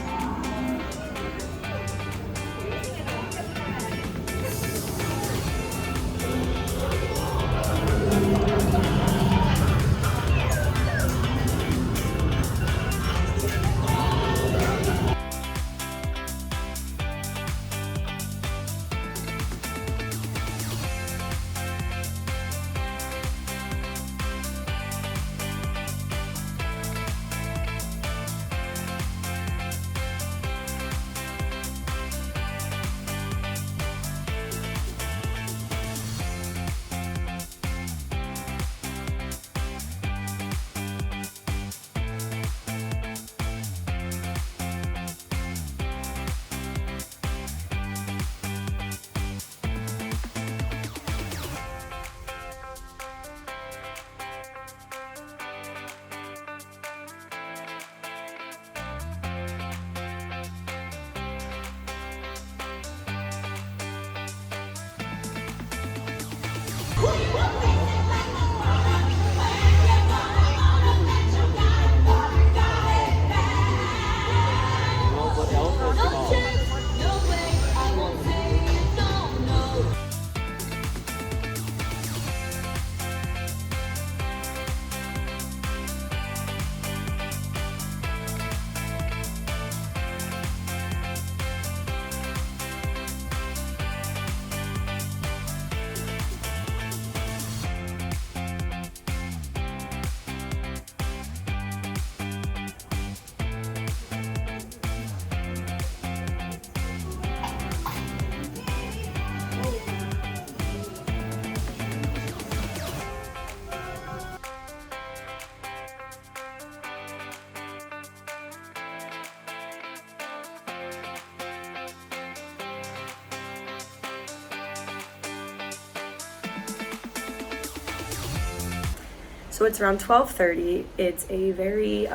So it's around 12:30. It's a very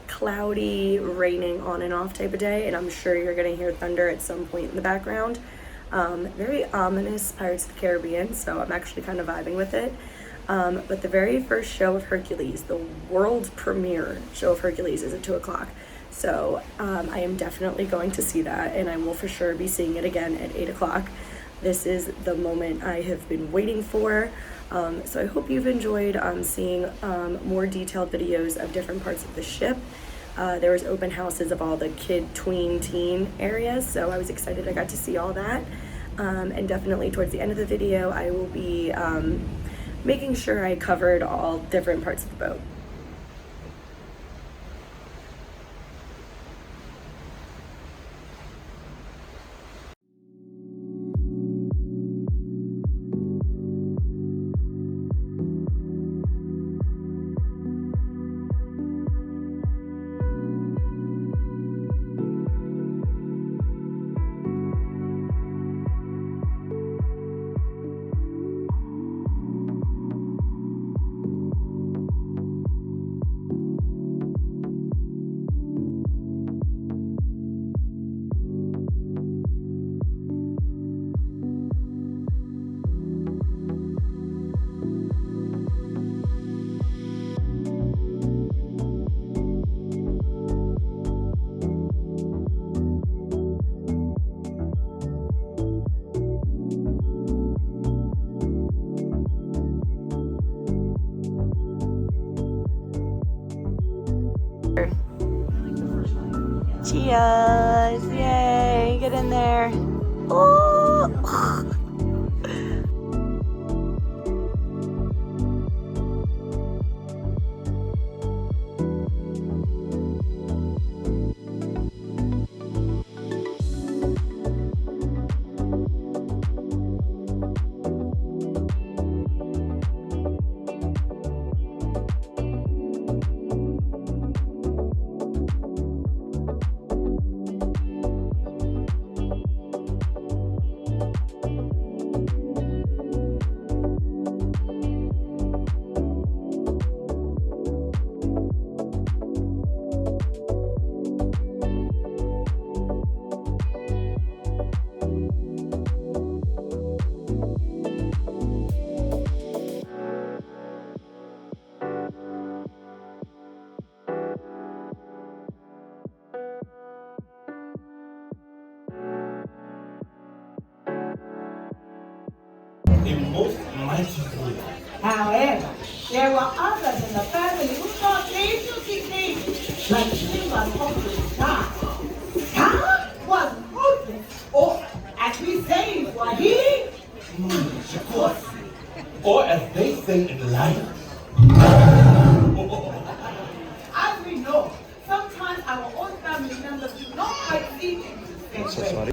cloudy, raining on and off type of day, and I'm sure you're gonna hear thunder at some point in the background. Very ominous Pirates of the Caribbean, so I'm actually kind of vibing with it. But the very first show of Hercules, the world premiere show of Hercules, is at 2 o'clock. So I am definitely going to see that, and I will for sure be seeing it again at 8 o'clock. This is the moment I have been waiting for. So I hope you've enjoyed seeing more detailed videos of different parts of the ship. There was open houses of all the kid, tween, teen areas, so I was excited I got to see all that. And definitely towards the end of the video, I will be making sure I covered all different parts of the boat. Cheers! Yay! Get in there. Oh! in most mighty way. However, there were others in the family who thought they should be king, like she was hopeless God. God was hopeless, or as we say in Swahili, Shakosi. Or as they say in Lion. As we know, sometimes our own family members do not quite see things the same way.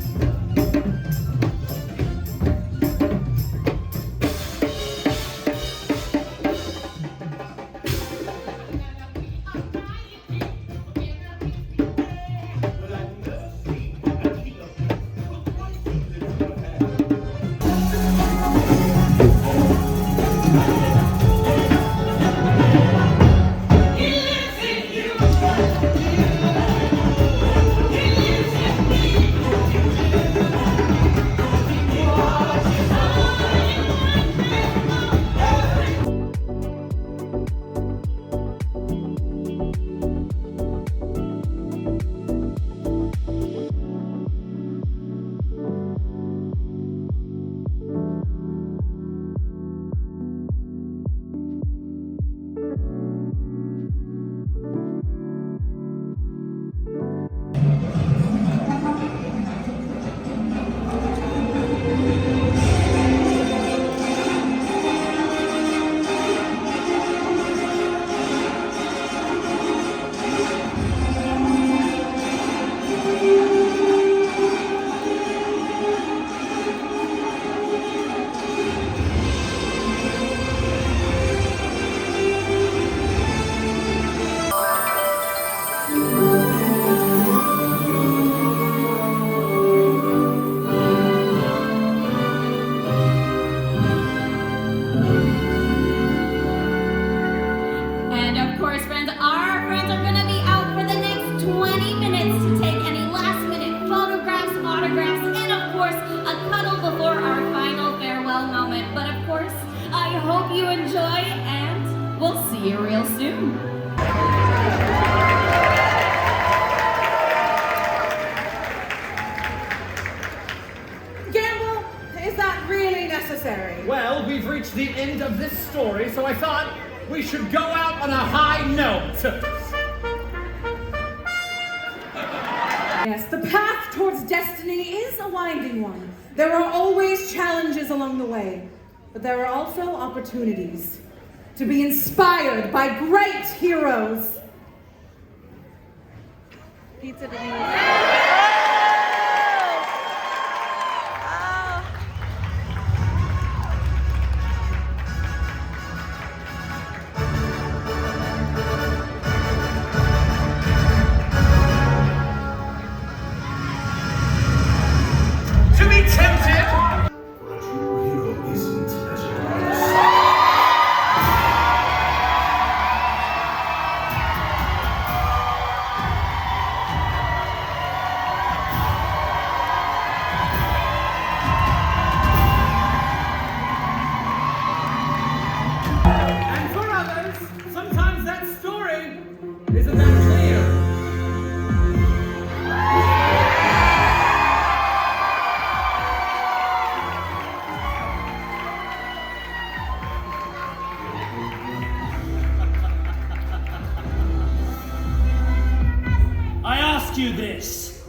And of course, friends, our friends are gonna be out for the next 20 minutes to take any last-minute photographs, autographs, and of course, a cuddle before our final farewell moment. But of course, I hope you enjoy, and we'll see you real soon. Gamble, is that really necessary? Well, we've reached the end of this story, so I thought we should go out on a high note. Yes, the path towards destiny is a winding one. There are always challenges along the way, but there are also opportunities to be inspired by great heroes. Pizza To be tempted. For a true hero isn't legendary. And for others, sometimes that story isn't that clear. I ask you this.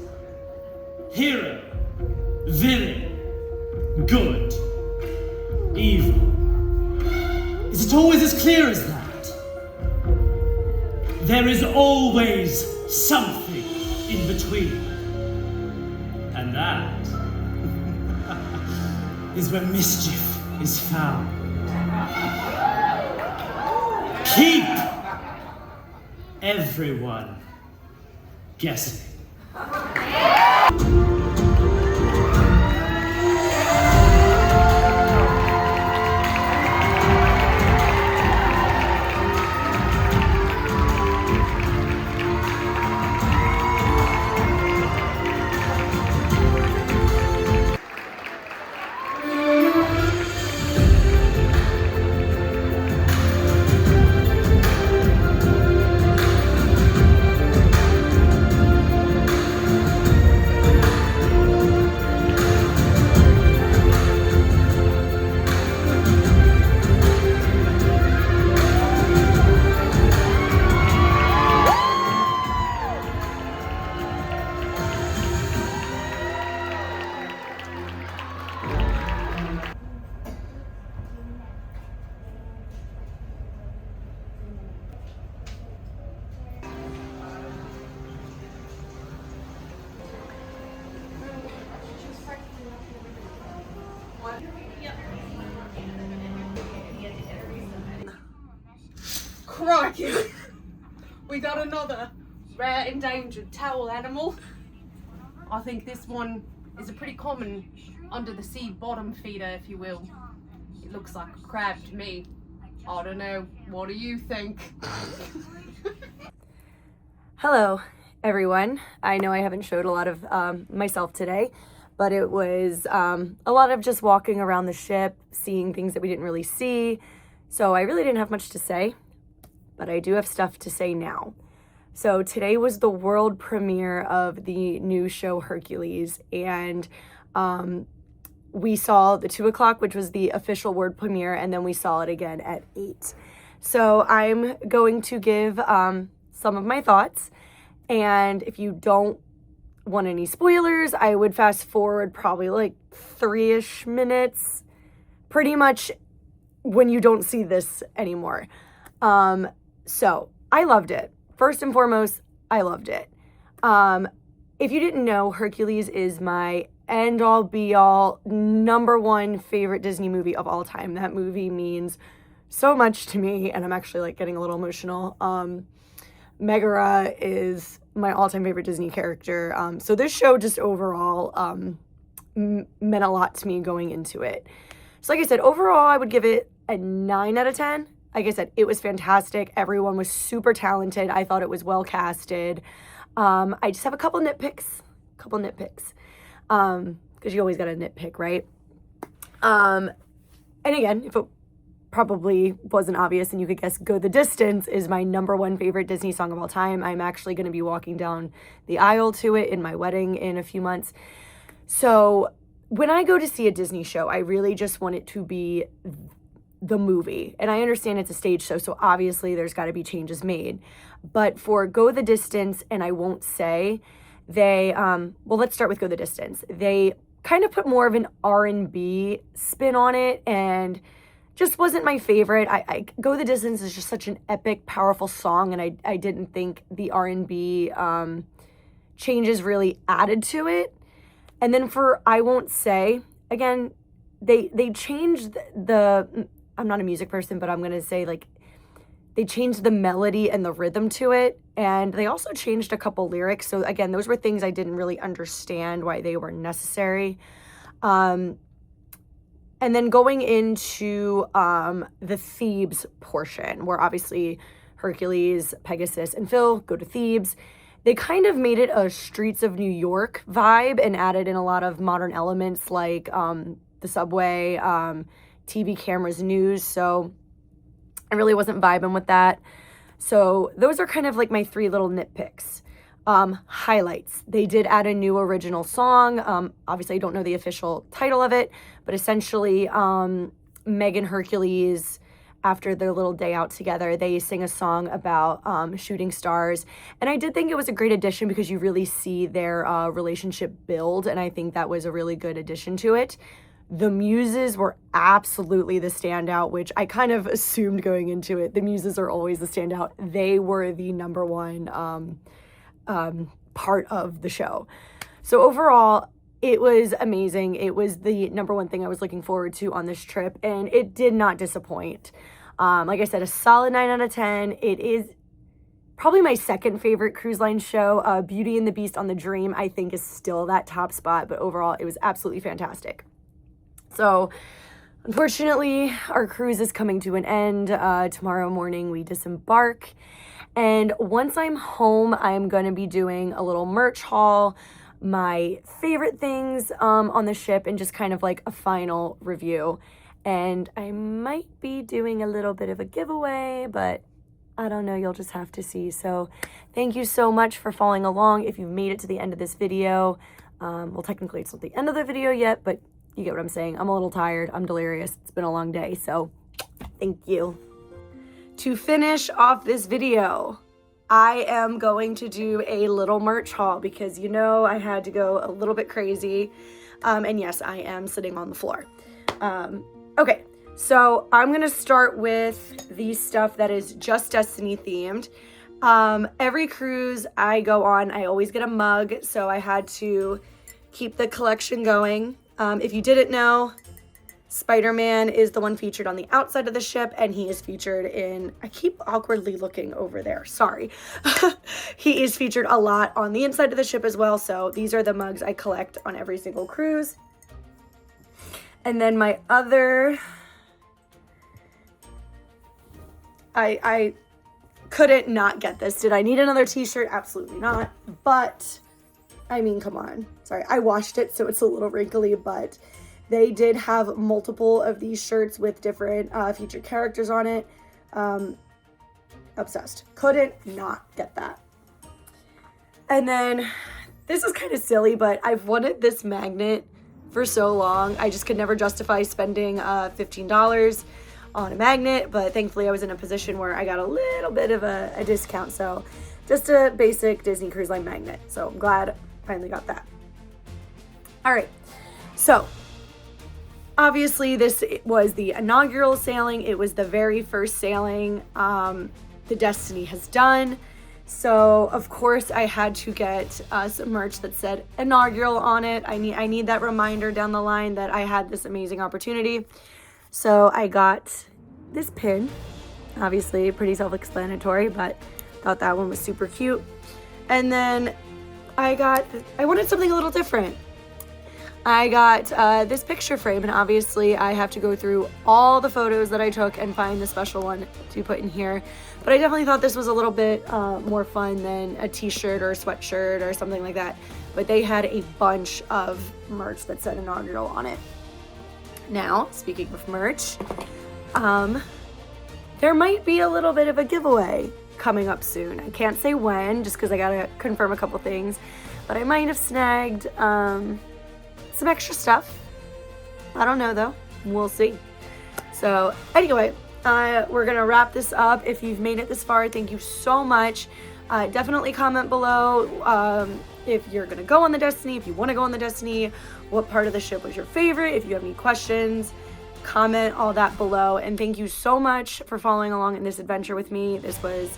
Hero, villain, good, evil. Is it always as clear as that? There is always something in between. And that is where mischief is found. Keep everyone guessing. crikey! We got another rare endangered towel animal. I think this one is a pretty common under the sea bottom feeder, if you will. It looks like a crab to me. I don't know, what do you think? Hello, everyone. I know I haven't showed a lot of myself today, but it was a lot of just walking around the ship, seeing things that we didn't really see. So I really didn't have much to say, but I do have stuff to say now. So today was the world premiere of the new show Hercules, and we saw the 2 o'clock, which was the official world premiere, and then we saw it again at 8. So I'm going to give some of my thoughts, and if you don't want any spoilers, I would fast forward probably like 3-ish minutes, pretty much when you don't see this anymore. So I loved it. First and foremost, I loved it. If you didn't know, Hercules is my end-all, be-all, #1 favorite Disney movie of all time. That movie means so much to me, and I'm actually like getting a little emotional. Megara is my all-time favorite Disney character. So this show just overall meant a lot to me going into it. So like I said, overall, I would give it a 9 out of 10. Like I said, it was fantastic. Everyone was super talented. I thought it was well casted. I just have a couple nitpicks. Because you always got to nitpick, right? And again, if it probably wasn't obvious and you could guess, Go the Distance is my #1 favorite Disney song of all time. I'm actually going to be walking down the aisle to it in my wedding in a few months. So when I go to see a Disney show, I really just want it to be the movie. And I understand it's a stage show, so obviously there's got to be changes made. But for Go the Distance, and I won't say, they, well, let's start with Go the Distance. They kind of put more of an R&B spin on it, and just wasn't my favorite. Go the Distance is just such an epic, powerful song, and I didn't think the R&B changes really added to it. And then for I Won't Say, again, they changed the I'm not a music person, but I'm going to say, like, they changed the melody and the rhythm to it, and they also changed a couple lyrics. So again, those were things I didn't really understand why they were necessary. And then going into the Thebes portion, where obviously Hercules, Pegasus, and Phil go to Thebes, they kind of made it a Streets of New York vibe and added in a lot of modern elements like the subway, TV cameras, news. So I really wasn't vibing with that. So those are kind of like my 3 little nitpicks. Highlights. They did add a new original song. Obviously I don't know the official title of it, but essentially Meg and Hercules, after their little day out together, they sing a song about shooting stars. And I did think it was a great addition because you really see their relationship build, and I think that was a really good addition to it. The Muses were absolutely the standout, which I kind of assumed going into it. The Muses are always the standout. They were the #1 part of the show. So overall, it was amazing. It was the #1 thing I was looking forward to on this trip, and it did not disappoint. Like I said, a solid 9 out of 10. It is probably my second favorite cruise line show. Beauty and the Beast on the Dream, I think, is still that top spot, but overall, it was absolutely fantastic. So, unfortunately, our cruise is coming to an end. Tomorrow morning, we disembark. And once I'm home, I'm going to be doing a little merch haul, my favorite things on the ship, and just kind of like a final review. And I might be doing a little bit of a giveaway, but I don't know. You'll just have to see. So, thank you so much for following along. If you've made it to the end of this video, well, technically it's not the end of the video yet, but you get what I'm saying. I'm a little tired. I'm delirious. It's been a long day, so thank you. To finish off this video, I am going to do a little merch haul because, you know, I had to go a little bit crazy. And yes, I am sitting on the floor. Okay, so I'm going to start with the stuff that is just Destiny themed. Every cruise I go on, I always get a mug, so I had to keep the collection going. If you didn't know, Spider-Man is the one featured on the outside of the ship, and he is featured in, I keep awkwardly looking over there, sorry. He is featured a lot on the inside of the ship as well, so these are the mugs I collect on every single cruise. And then my other, I couldn't not get this. Did I need another t-shirt? Absolutely not. But, I mean, come on. Sorry, I washed it, so it's a little wrinkly, but they did have multiple of these shirts with different featured characters on it. Obsessed. Couldn't not get that. And then, this is kind of silly, but I've wanted this magnet for so long. I just could never justify spending $15 on a magnet, but thankfully I was in a position where I got a little bit of a discount. So just a basic Disney Cruise Line magnet. So I'm glad I finally got that. All right. So obviously this was the inaugural sailing. It was the very first sailing the Destiny has done. So of course I had to get some merch that said inaugural on it. I need that reminder down the line that I had this amazing opportunity. So I got this pin, obviously pretty self-explanatory, but thought that one was super cute. And then I wanted something a little different. I got this picture frame, and obviously I have to go through all the photos that I took and find the special one to put in here. But I definitely thought this was a little bit more fun than a t-shirt or a sweatshirt or something like that. But they had a bunch of merch that said inaugural on it. Now, speaking of merch, there might be a little bit of a giveaway coming up soon. I can't say when, just because I gotta confirm a couple things, but I might have snagged some extra stuff. I don't know though, we'll see. So anyway, we're gonna wrap this up. If you've made it this far, thank you so much. Definitely comment below if you're gonna go on the Destiny, if you want to go on the Destiny, what part of the ship was your favorite. If you have any questions, comment all that below. And thank you so much for following along in this adventure with me. This was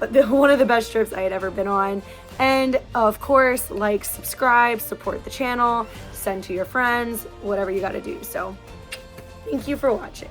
one of the best trips I had ever been on. And of course, like, subscribe, support the channel, send to your friends, whatever you gotta do. So thank you for watching.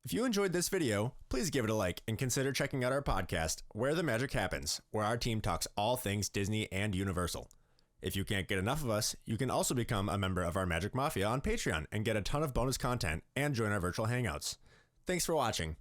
If you enjoyed this video, please give it a like and consider checking out our podcast, Where the Magic Happens, where our team talks all things Disney and Universal. If you can't get enough of us, you can also become a member of our Magic Mafia on Patreon and get a ton of bonus content and join our virtual hangouts. Thanks for watching.